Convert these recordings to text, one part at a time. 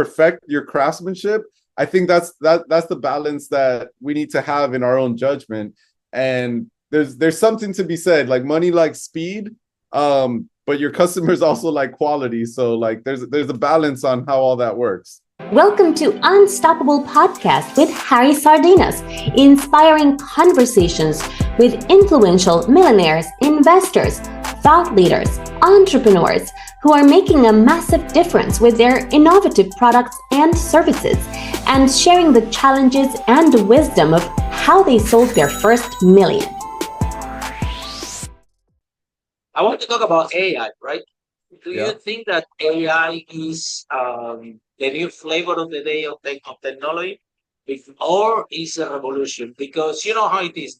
perfect your craftsmanship. I think that's the balance that we need to have in our own judgment. And there's something to be said, like money likes speed, but your customers also like quality. So like there's a balance on how all that works. Welcome to Unstoppable Podcast with Harry Sardinas, inspiring conversations with influential millionaires, investors, thought leaders, entrepreneurs who are making a massive difference with their innovative products and services, and sharing the challenges and the wisdom of how they sold their first million. I want to talk about AI, right? Do you Yeah. think that AI is the new flavor of the day of technology, or is a revolution? Because you know how it is.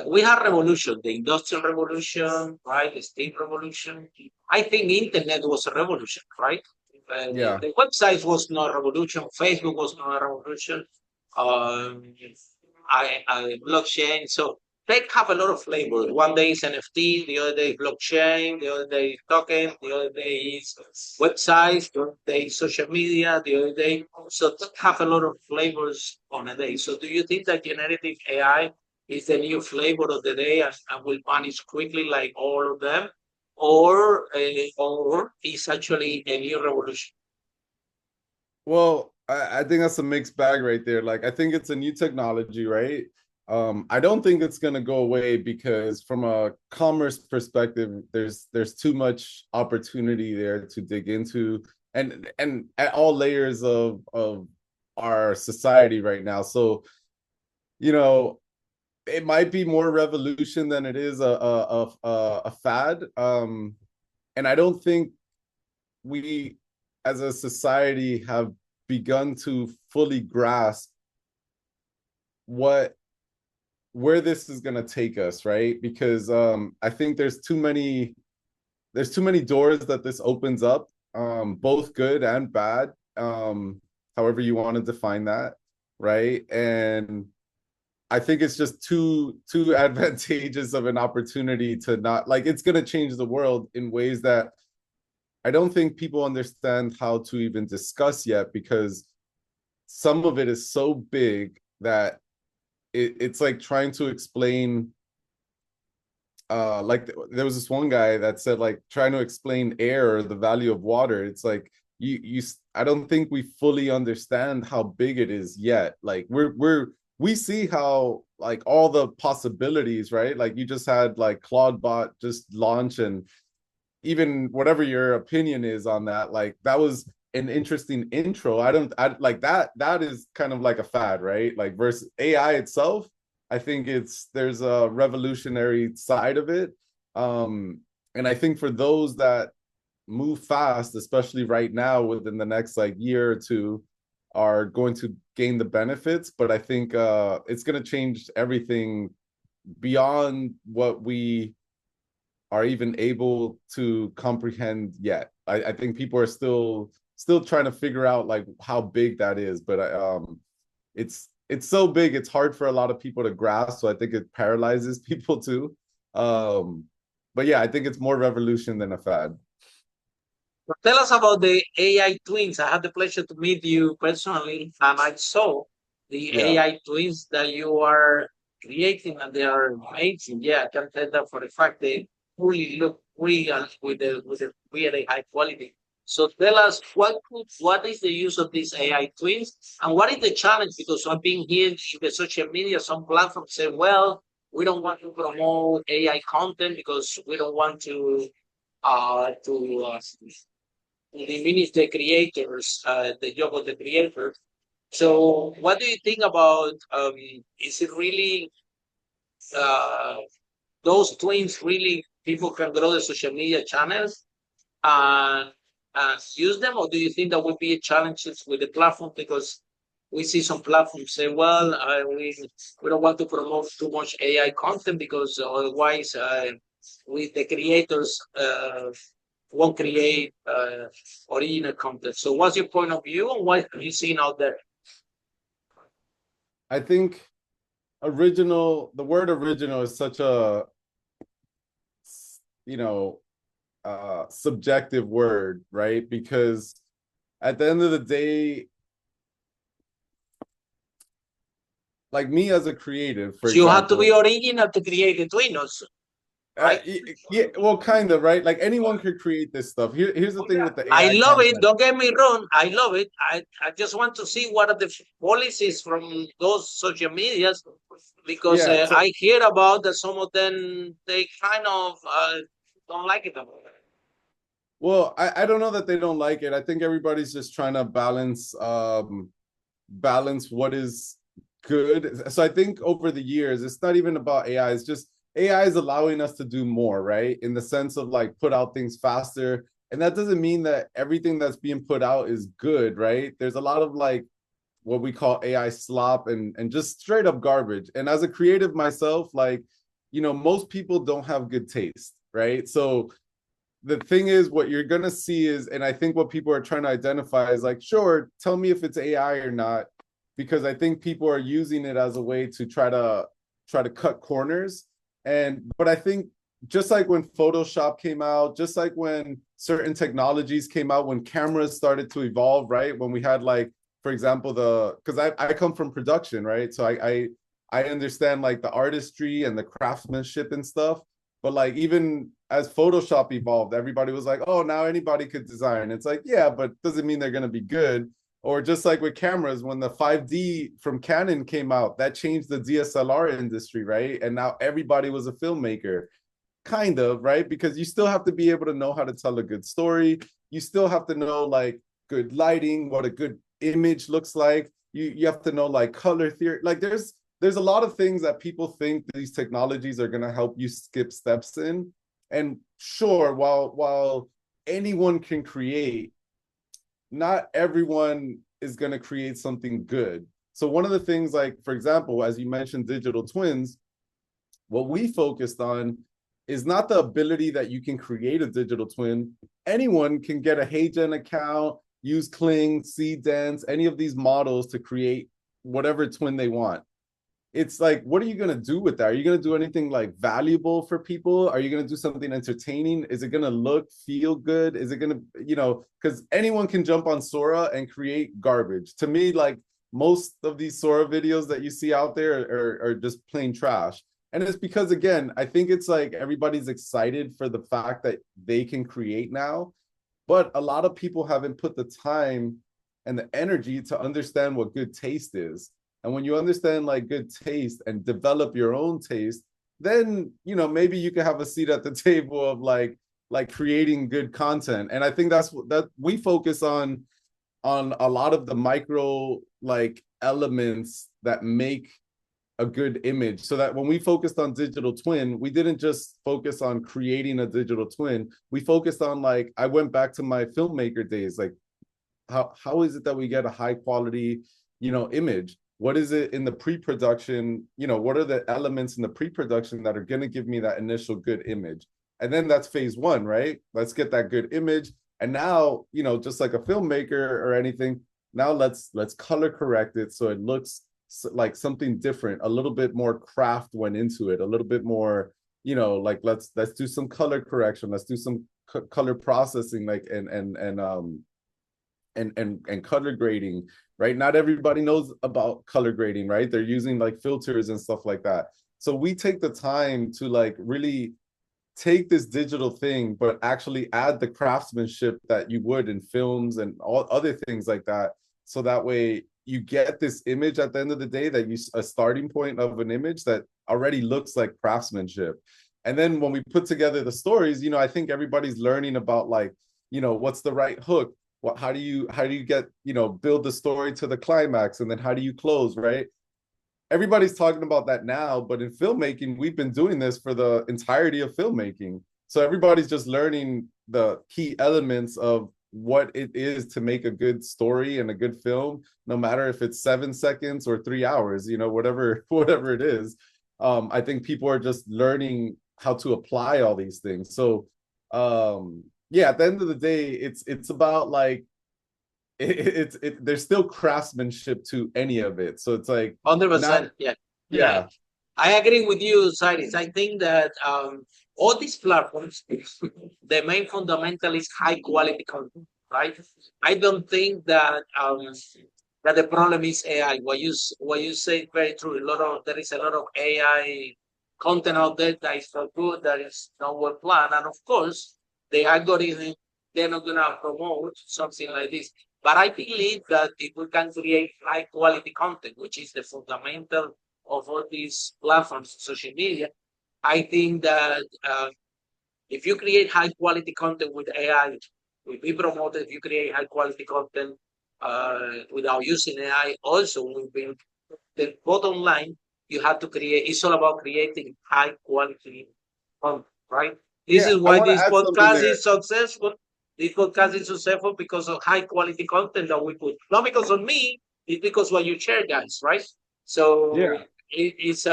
We had revolution, the industrial revolution, right? The state revolution. I think internet was a revolution, right? Yeah. The website was not a revolution. Facebook was not a revolution. Um, I blockchain. So they have a lot of flavor. One day is NFT, the other day is blockchain, the other day is token, the other day is websites, the other day is social media, the other day. So they have a lot of flavors on a day. So do you think that generative AI is the new flavor of the day and will vanish quickly like all of them? Or is actually a new revolution? Well, I think that's a mixed bag right there. Like, I think it's a new technology, right? I don't think it's gonna go away because from a commerce perspective, there's too much opportunity there to dig into, and at all layers of our society right now. So, you know, it might be more revolution than it is a fad. And I don't think we as a society have begun to fully grasp where this is going to take us, right? Because I think there's too many doors that this opens up, both good and bad, however you want to define that, right? And I think it's just too advantageous of an opportunity to not, like, it's going to change the world in ways that I don't think people understand how to even discuss yet, because some of it is so big that it's like trying to explain, like there was this one guy that said, like, trying to explain air or the value of water. It's like I don't think we fully understand how big it is yet. Like we see how, like, all the possibilities, right? Like, you just had like Claude just launch, and even whatever your opinion is on that, like, that was an interesting intro. I like that is kind of like a fad, right? Like, versus AI itself, I think there's a revolutionary side of it. And I think for those that move fast, especially right now, within the next like year or two, are going to gain the benefits. But I think it's going to change everything beyond what we are even able to comprehend yet. I think people are still trying to figure out like how big that is, but it's so big, it's hard for a lot of people to grasp. So I think it paralyzes people too. But yeah, I think it's more revolution than a fad. Tell us about the AI twins. I had the pleasure to meet you personally, and I saw the Yeah. AI twins that you are creating, and they are amazing. Yeah, I can tell that for a fact. They really look real with the really high quality. So tell us what is the use of these AI twins, and what is the challenge? Because I've been here in the social media, some platforms say, well, we don't want to promote AI content because we don't want to diminish the creators, the job of the creators. So, what do you think about? Is it really uh, those twins? Really, people can grow the social media channels and use them, or do you think that would be challenges with the platform because we see some platforms say, well, we don't want to promote too much AI content because otherwise, with the creators won't create original content. So, what's your point of view, and what have you seen out there? I think the word original is such a, you know, subjective word, right? Because at the end of the day, like me as a creative, for So you have to example, be original to create the twin also, right? yeah, well, kind of, right? Like anyone could create this stuff. Here's the thing with the I AI love it. content. Don't get me wrong. I love it. I just want to see what are the policies from those social medias, because Yeah, so I hear about that some of them, they kind of don't like it. well, I don't know that they don't like it. I think everybody's just trying to balance what is good. So I think over the years, it's not even about AI. It's just AI is allowing us to do more, right? In the sense of like put out things faster. And that doesn't mean that everything that's being put out is good, right? There's a lot of like what we call AI slop and just straight up garbage. And as a creative myself, like, most people don't have good taste, right? So the thing is, what you're gonna see is, and I think what people are trying to identify is like, sure, tell me if it's AI or not, because I think people are using it as a way to try to cut corners. But I think just like when Photoshop came out, just like when certain technologies came out, when cameras started to evolve, right? When we had like, for example, because I come from production, right? So I understand like the artistry and the craftsmanship and stuff. But like even as Photoshop evolved, everybody was like, oh, now anybody could design. It's like, yeah, but doesn't mean they're going to be good. Or just like with cameras, when the 5D from Canon came out, that changed the DSLR industry, right? And now everybody was a filmmaker, kind of, right? Because you still have to be able to know how to tell a good story. You still have to know like good lighting, what a good image looks like. You have to know like color theory. Like there's a lot of things that people think these technologies are going to help you skip steps in. And sure, while anyone can create, not everyone is going to create something good. So one of the things, like, for example, as you mentioned, digital twins, what we focused on is not the ability that you can create a digital twin. Anyone can get a HeyGen account, use Kling, Seedance, any of these models to create whatever twin they want. It's like, what are you going to do with that? Are you going to do anything like valuable for people? Are you going to do something entertaining? Is it going to feel good? Is it going to, because anyone can jump on Sora and create garbage. To me, like most of these Sora videos that you see out there are just plain trash. And it's because, again, I think it's like everybody's excited for the fact that they can create now, but a lot of people haven't put the time and the energy to understand what good taste is. And when you understand like good taste and develop your own taste, then, maybe you can have a seat at the table of like creating good content. And I think that's that we focus on a lot of the micro like elements that make a good image. So that when we focused on digital twin, we didn't just focus on creating a digital twin. We focused on like, I went back to my filmmaker days, like how is it that we get a high quality, image? What is it in the pre-production? What are the elements in the pre-production that are going to give me that initial good image? And then that's phase one, right? Let's get that good image. And now, just like a filmmaker or anything, now let's color correct it so it looks like something different. A little bit more craft went into it. A little bit more, like let's do some color correction. Let's do some color processing, like and color grading, right? Not everybody knows about color grading, right? They're using like filters and stuff like that. So we take the time to like really take this digital thing, but actually add the craftsmanship that you would in films and all other things like that. So that way you get this image at the end of the day, that a starting point of an image that already looks like craftsmanship. And then when we put together the stories, I think everybody's learning about like, what's the right hook? How do you get, build the story to the climax, and then how do you close, right? Everybody's talking about that now, but in filmmaking, we've been doing this for the entirety of filmmaking. So everybody's just learning the key elements of what it is to make a good story and a good film, no matter if it's 7 seconds or 3 hours, whatever it is. I think people are just learning how to apply all these things. So yeah, at the end of the day, it's about like there's still craftsmanship to any of it. So it's like 100%. Yeah. I agree with you, Cyrus. I think that all these platforms, the main fundamental is high quality content, right? I don't think that that the problem is AI. What you say is very true. There is a lot of AI content out there that is not good, that is not well planned, and of course, the algorithm, they're not gonna promote something like this. But I believe that if we can create high quality content, which is the fundamental of all these platforms, social media, I think that if you create high quality content with AI, will be promoted. If you create high quality content without using AI, also will be the bottom line. You have to create. It's all about creating high quality content, right? This Yeah, is I why want to this add something podcast there. is successful. This podcast is successful because of high quality content that we put. Not because of me. It's because what you share, guys, right? So Yeah, it's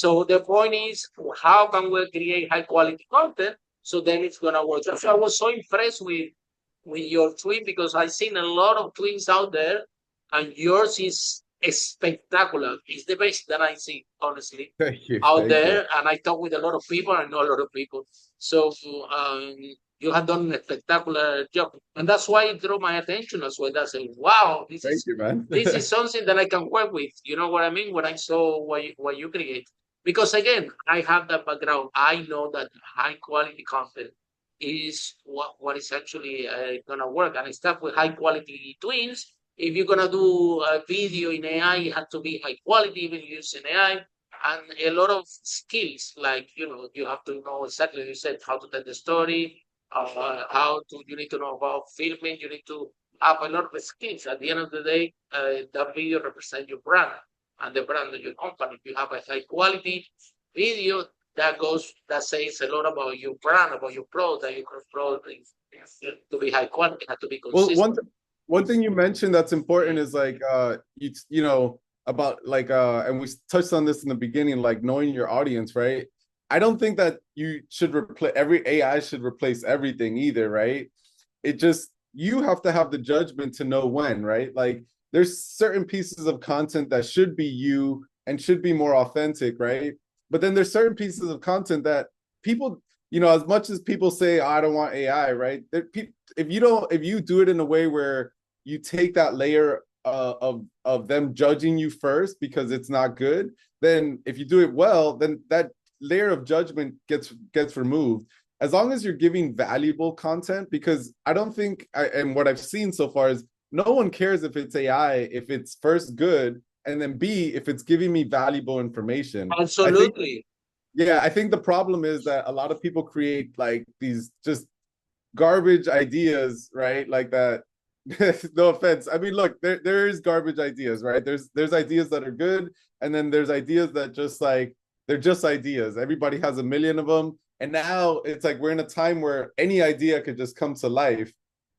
so the point is, how can we create high quality content so then it's gonna work? So I was so impressed with your tweet because I've seen a lot of tweets out there, and yours is spectacular. It's the best that I see, honestly, thank you, out thank you. there. And I talk with a lot of people. I know a lot of people. So you have done a spectacular job, and that's why it drew my attention as well. I say, wow, Thank you, man. this is something that I can work with. You know what I mean? When I saw what you create, because again, I have that background. I know that high quality content is what is actually gonna work. And I start with high quality twins. If you're gonna do a video in AI, it has to be high quality, even using AI, and a lot of skills. Like you have to know exactly. You said how to tell the story, you need to know about filming. You need to have a lot of skills. At the end of the day, that video represents your brand and the brand of your company. If you have a high quality video, that says a lot about your brand, about your product, that your product is to be high quality, has to be Well, consistent. one thing you mentioned that's important is like you know about like and we touched on this in the beginning, like knowing your audience, right? I don't think that you should replace every AI should replace everything either, right? It just you have to have the judgment to know when, right? Like there's certain pieces of content that should be you and should be more authentic, right? But then there's certain pieces of content that people, as much as people say, oh, I don't want AI, right? If you do it in a way where you take that layer of them judging you first because it's not good, then if you do it well, then that layer of judgment gets removed. As long as you're giving valuable content, because I don't think, and what I've seen so far is no one cares if it's AI, if it's first good, and then B, if it's giving me valuable information. Absolutely. I think the problem is that a lot of people create like these just garbage ideas, right? Like that. No offense. I mean, look, there is garbage ideas, right? There's ideas that are good, and then there's ideas that just like they're just ideas. Everybody has a million of them, and now it's like we're in a time where any idea could just come to life.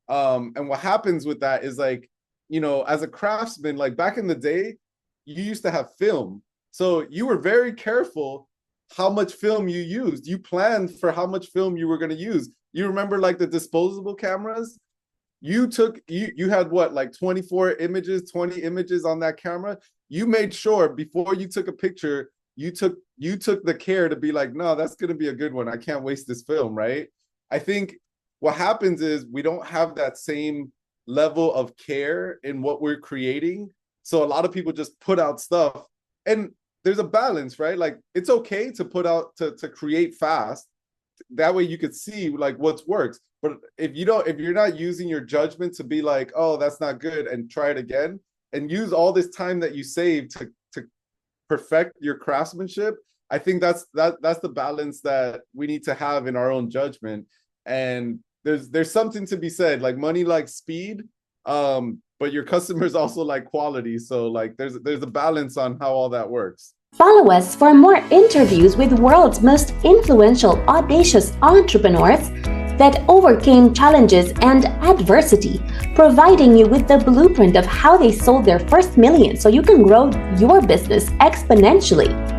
And what happens with that is like, as a craftsman, like back in the day, you used to have film, so you were very careful how much film you used. You planned for how much film you were going to use. You remember like the disposable cameras? You had what, like 24 images, 20 images on that camera. You made sure before you took a picture, you took the care to be like, no, that's going to be a good one. I can't waste this film, right? I think what happens is we don't have that same level of care in what we're creating. So a lot of people just put out stuff, and there's a balance, right? Like it's okay to put out to create fast. That way you could see like what works. But if you're not using your judgment to be like, oh, that's not good, and try it again, and use all this time that you save to perfect your craftsmanship, I think that's the balance that we need to have in our own judgment. And there's something to be said, like money likes speed, but your customers also like quality. So like there's a balance on how all that works. Follow us for more interviews with world's most influential, audacious entrepreneurs that overcame challenges and adversity, providing you with the blueprint of how they sold their first million so you can grow your business exponentially.